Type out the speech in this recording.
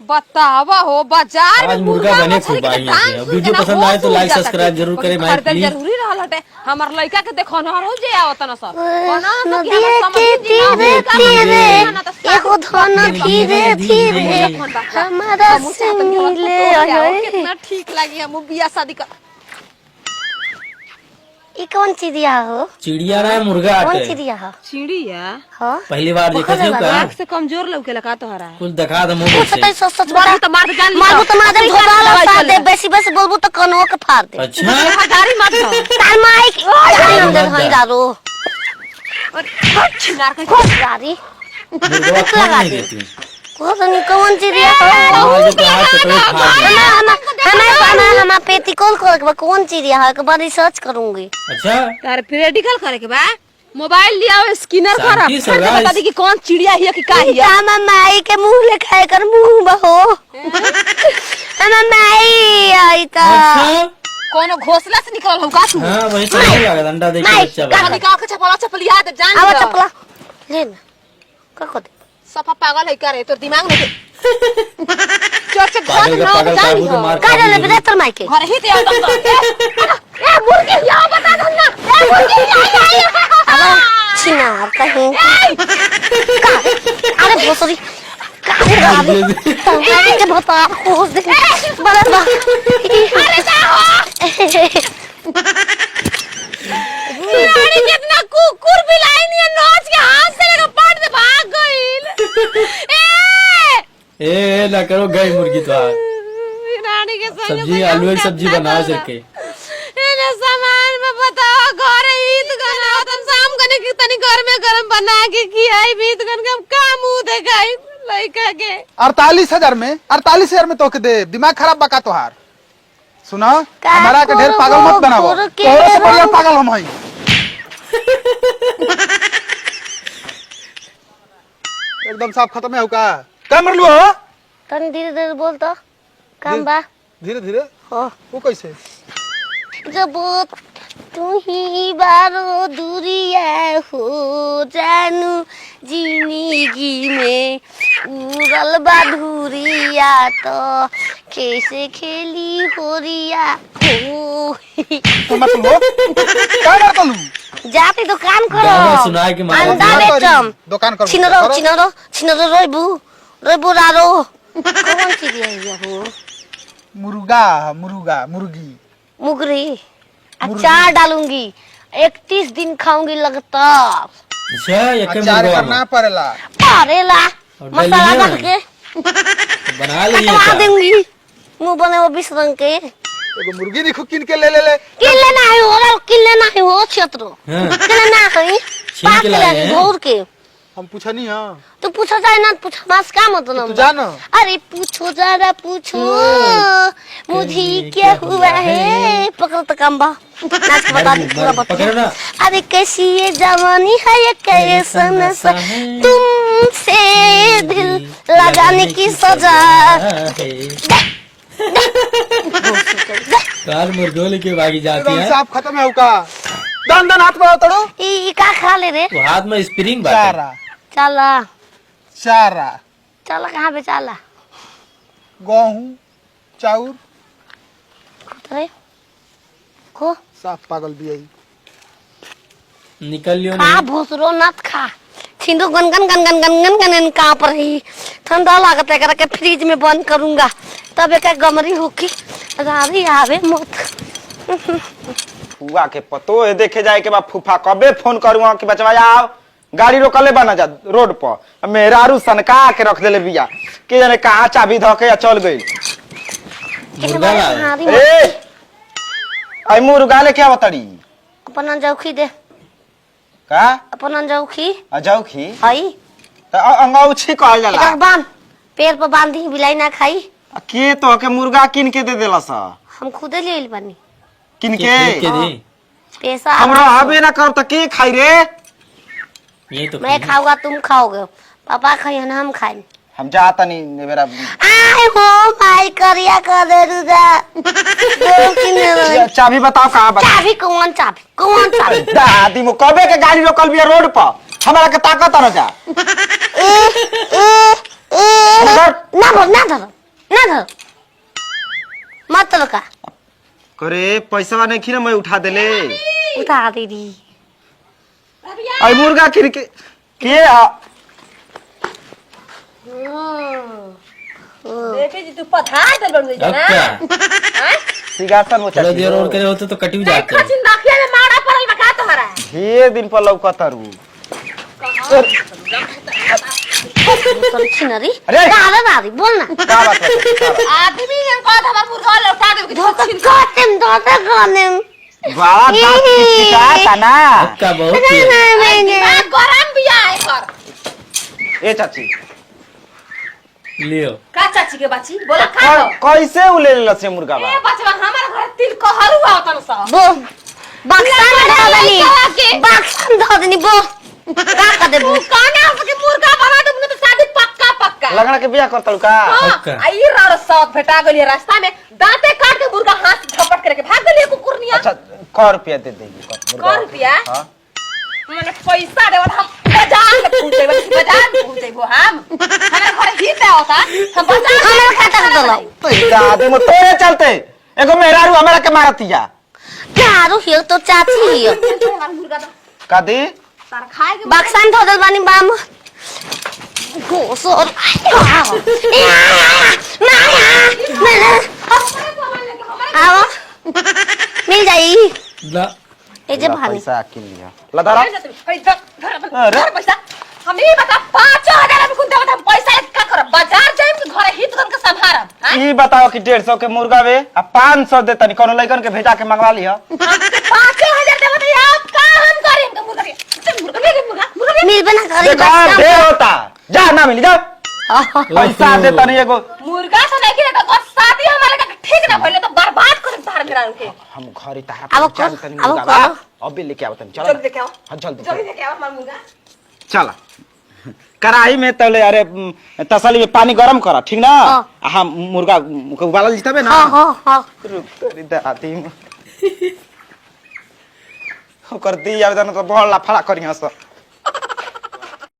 बतावा हो बाजार आज में मुर्गा बने खूब आई है। वीडियो पसंद आए तो लाइक सब्सक्राइब जरूर करें भाई प्लीज। जरूरी रहल हटे हमार लड़का के देखो न हो जे आवत न सब नदिया के तीरे तीरे एगो धन धीरे धीरे हमारा से मिले कितना ठीक लगी हम बियाह शादी कर। ये कौन चिड़िया हो? चिड़िया ना मुर्गा कौन आटे चिड़िया हो? चिड़िया हाँ पहली बार देखा थी का आँख से कमजोर लौके लगा तोहरा कुछ दिखा दे मुंह से। सच सच सच मार तो मार जान मारू तो मार दे धोबाला फाड़ दे बेसी बेसी बोलबू तो कनो के फाड़ दे। अच्छा गाड़ी मत दो तार माइक गाड़ी अंदर हई दारो और छिनार के गाड़ी मुर्गा खा नहीं देती को तो नहीं कौन चिड़िया हो? आज तो हाथ से कोई खा दे। हम पेटिकोल को कौन चिड़िया है के बाद रिसर्च करूंगी। अच्छा तार प्रैक्टिकल करे के बा मोबाइल लिया स्कैनर कर शांति से गाइस। बता दी कि कौन चिड़िया है कि का है। हम माई के मुंह ले खाए कर मुंह बहो हम माई आई ता अच्छा कोनो घोसला से निकल होगा तू हाँ वही तो नहीं लगा अंडा देख के बच्चा कहां बना। निकाल के चपला चपलिया दे जान आवा लियो। चपला ले ना का को दे सफा पागल है करे तो दिमाग में चोर से पागल घर का ना पागल जान काबू तो लियो। मार का ले बेटा तर माई के घर ही ते आता ए मुर्गी या बता दो ना ए मुर्गी आवा छिनार कहीं का अरे भोसरी अरे के बता खोज दे बड़ा बा अरे जा हो रानी कितना कुकुर बिलाई नहीं नोच के हाथ से लगा पाट दे भाग गइल ए ना करो गई मुर्गी तो आज रानी के संग सब्जी आलू की सब्जी बनाओ सके इने सामान में बताओ घर ईद गना तुम शाम कने की तनी घर में गरम बना के खियाई बीत गन के का मुंह देखाई लइका के 48,000 में तो के दे दिमाग खराब बका तोहार सुना हमारा के ढेर पागल मत बनाओ तोहरे से बढ़िया पागल हम हई एकदम साफ खत्म है का क्या मर लियो तनी धीरे धीरे बोल तो काम बा धीरे धीरे हो वो कैसे जब तू ही बारो दूरिया हो जानू जिंदगी में उड़ल बाधुरिया तो कैसे खेली होरिया हो तू मत लो क्या कर तलू जाते दुकान गाना करो सुनाए कि मारा अंडा बेचम दुकान कर छिनरो रोइबू रारो कौन चीज है हो मुर्गा मुर्गी मुगरी अचार डालूंगी 31 दिन खाऊंगी लगातार अच्छा एक अचार मुर्गा करना पड़ेला परेला और मसाला डलिया डाल के बना लीजिए कटवा क्या दूंगी मुंह बने वो 20 रंग के एगो मुर्गी नहीं किन के ले किले ना है हो किले ना है हो क्षेत्र हाँ। किले ना है छीन पाक के लाए ले हैं? घोर के हम पूछा नहीं हां तू पूछो जाए ना पूछो मास का मतलब तू जान अरे पूछो जरा पूछो मुझे क्या हुआ है पकड़ तो कम बा नाच के बता दे पूरा बता पकड़ो ना अरे कैसी ये जवानी है ये कैसा नशा तुमसे दिल लगाने की सजा कार मुर्गों लेके भागी जाती एकदम है साफ खत्म है का दान हाथ में तड़ो ई का खा ले रे तो हाथ में स्प्रिंग बात चारा चला चारा चला कहाँ पे चला गेहूं चाउर अरे को साफ पागल भी आई निकल लियो खा नहीं भोसरो नत खा छिंदो गन गन गन कांप रही ठंडा लागत है करके फ्रिज में बंद करूंगा तब एक गमरी होके रारी आवे मत फुआ के पतो है देखे जाए के बाद फूफा कबे फोन करूँ कि बचवा आओ गाड़ी रोकले बना जा रोड पर मेहरारू सनका के रख देले बिया के जाने कहाँ चाबी धके चल गई मुर्गा ला ए आई मुर्गा ले क्या बताड़ी अपन अंजौखी दे का अपन अंजौखी अजाऊ खी हई त अंगौछी कहल जाला एकरा बांध पेड़ पर बांध दी बिलाई ना खाई के तो के मुर्गा किन के दे देला सा हम खुदे ले बानी किन के के दी पैसा हमरा हबे ना कर त के खाई रे ये तो मैं खाऊंगा तुम खाओगे पापा खाइए ना हम खाएं हम जाता नहीं मेरा आय हो माई करिया कर दे रुदा चाबी बताओ कहाँ बता चाबी कौन चाबी दादी मो कबे के गाड़ी रोकल बिया रोड पर हमरा के ताकत न जा ए ए ए अंदर ना धर ना धर मत रखा करे पैसा नहीं खी ना मैं उठा देले उठा दीदी आई मुर्गा खिड़की के देखे जी तू पथा दे बन अब क्या सिंहासन वो थोड़ा देर और करे होते तो कटी भी जाते हैं। खचिन नाखिया में मारा पड़ल बका तुम्हारा ढेर दिन पर लौकतरू छिनरी अरे! दादा दादी बोल ना का बात है आदमी ने कहा था मुर्गा लौटा दे धोखा काटेम दादा गानेम बड़ा दांत खिचखिचाता ना अब क्या बहुत नहीं है। नहीं मैंने दिमाग गरम भी आए कर ए चाची लियो का चाची के बाची बोला खा लो कैसे उले लसे मुर्गा बा ए बचवा हमारा घर तिल कहरु आवतन सा बो बक्सान धोदनी बक्सान धोदनी बो का कर देबू काना के मुर्गा बना दे तो शादी पक्का पक्का लगना के बियाह करतलू का पक्का। आई रार सब भेटा गलिए रास्ता में दांते काट के मुर्गा हाथ झपट करके भाग गलिए कुकुरनिया अच्छा 100 रुपया दे देगी मुर्गा 100 रुपया? हां मैंने पैसा देवल हम बाजार में पहुंच जाइबो बाजार में पहुंच जाइबो हम हमारे घर ही पे होता हम बाजार हमारे खाता से दलो तो दादे में तोरे चलते एगो मेहरारू हमरा के मारतिया चारू हियो तो चाची हियो हमारा मुर्गा तो कदी तार खाए के बक्सान धोदल बानी बाम गोसोर आओ मिल जाई ला ए जे भानी पैसा किन लिया लदारा घर पैसा हम ये बता 5000 में कुन देवत हम पैसा का करब बाजार जाइम के घर हित करके संभारब ई बताओ कि 150 के मुर्गा वे आ 500 दे तनी कोनो लइकन के भेजा के मंगवा लिया 5000 देवत आप का हम करें के मुर्गा मिल बना करे देखा दे होता जा ना मिली जा पैसा दे तनी एगो मुर्गा तो नहीं कि तो शादी हमारे का ठीक ना भइले तो बर्बाद कर तार मेरा के हम घरी तारा अब जान तनी अब मुर्गा बा अबे लेके आओ तनी चलो जल्दी लेके आओ हां जल्दी जल्दी लेके आओ हमारा मुर्गा चला कढ़ाई में तले अरे तसली में पानी गरम करा ठीक ना हम मुर्गा को उबालल जीतबे ना हां हां हां रुक तेरी दाती ओकर दी आवे तो बहला फड़ा करिया सब